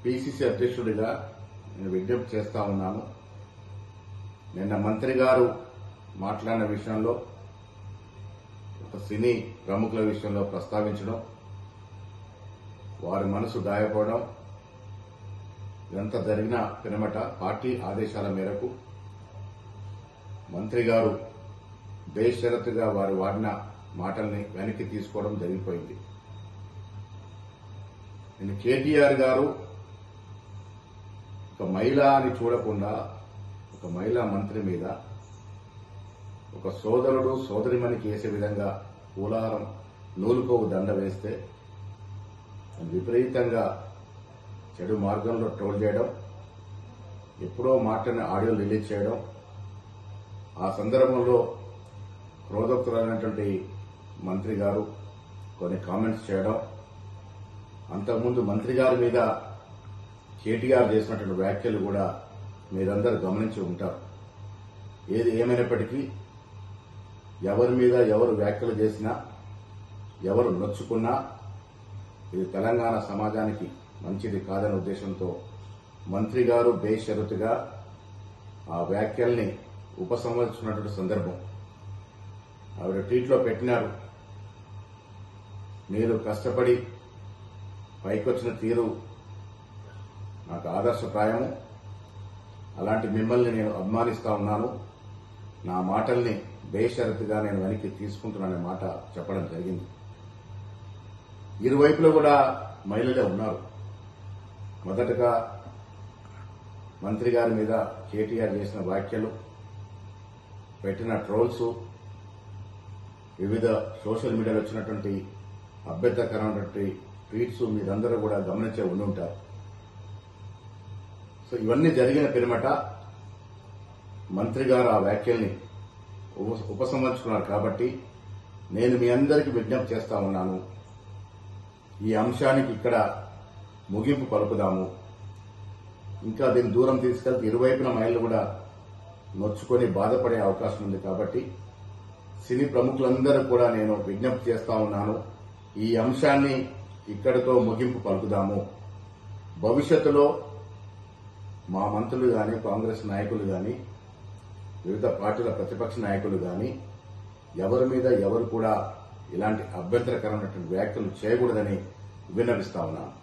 PCC అధ్యక్షుడిగా నేను విజ్ఞప్తి చేస్తా ఉన్నాను. నిన్న మంత్రి గారు మాట్లాడిన విషయంలో ఒక సినీ ప్రముఖుల విషయంలో ప్రస్తావించడం, వారి మనసు గాయపడడం, ఇదంతా జరిగిన పినమట పార్టీ ఆదేశాల మేరకు మంత్రి గారు బేషరతుగా వారు వాడిన మాటల్ని వెనక్కి తీసుకోవడం జరిగిపోయింది. నేను కేటీఆర్ గారు ఒక మహిళ అని చూడకుండా ఒక మహిళా మంత్రి మీద ఒక సోదరుడు సోదరిమణికి వేసే విధంగా పూలారం నూలుకోవు దండ వేస్తే విపరీతంగా చెడు మార్గంలో ట్రోల్ చేయడం, ఎప్పుడో మాట్లాడిన ఆడియో రిలీజ్ చేయడం, ఆ సందర్భంలో క్రోధోక్తులైనటువంటి మంత్రి గారు కొన్ని కామెంట్స్ చేయడం, అంతకుముందు మంత్రి గారి మీద కేటీఆర్ చేసినటువంటి వ్యాఖ్యలు కూడా మీరందరూ గమనించి ఉంటారు. ఏది ఏమైనప్పటికీ ఎవరి మీద ఎవరు వ్యాఖ్యలు చేసినా, ఎవరు నొచ్చుకున్నా ఇది తెలంగాణ సమాజానికి మంచిది కాదనే ఉద్దేశంతో మంత్రి గారు బేషరతుగా ఆ వ్యాఖ్యల్ని ఉపసంహరించుకున్నటువంటి సందర్భం. ఆవిడ ట్వీట్లో పెట్టినారు, మీరు కష్టపడి పైకొచ్చిన తీరు నాకు ఆదర్శప్రాయము, అలాంటి మిమ్మల్ని నేను అభిమానిస్తా ఉన్నాను, నా మాటల్ని బేషరతుగా నేను వెనక్కి తీసుకుంటున్నాననే మాట చెప్పడం జరిగింది. ఇరువైపులో కూడా మహిళలే ఉన్నారు. మొదటగా మంత్రి గారి మీద కేటీఆర్ చేసిన వ్యాఖ్యలు, పెట్టిన ట్రోల్స్, వివిధ సోషల్ మీడియాలో వచ్చినటువంటి అభ్యంతరకరమైనటువంటి ట్వీట్స్ మీరందరూ కూడా గమనించే ఉండి ఉంటారు. సో ఇవన్నీ జరిగిన పినమట మంత్రి గారు ఆ వ్యాఖ్యల్ని ఉపసంహరించుకున్నారు. కాబట్టి నేను మీ అందరికీ విజ్ఞప్తి చేస్తా ఉన్నాను, ఈ అంశానికి ఇక్కడ ముగింపు పలుకుదాము. ఇంకా దీన్ని దూరం తీసుకెళ్తే ఇరువైపున మహిళలు కూడా నొచ్చుకొని బాధపడే అవకాశం ఉంది. కాబట్టి సినీ ప్రముఖులందరూ కూడా నేను విజ్ఞప్తి చేస్తా ఉన్నాను, ఈ అంశాన్ని ఇక్కడితో ముగింపు పలుకుదాము. భవిష్యత్తులో మా మంత్రులు గాని, కాంగ్రెస్ నాయకులు గాని, వివిధ పార్టీల ప్రతిపక్ష నాయకులు గాని ఎవరి మీద ఎవరు కూడా ఇలాంటి అభ్యంతరకరమైనటువంటి వ్యాఖ్యలు చేయకూడదని విన్నవిస్తా ఉన్నాను.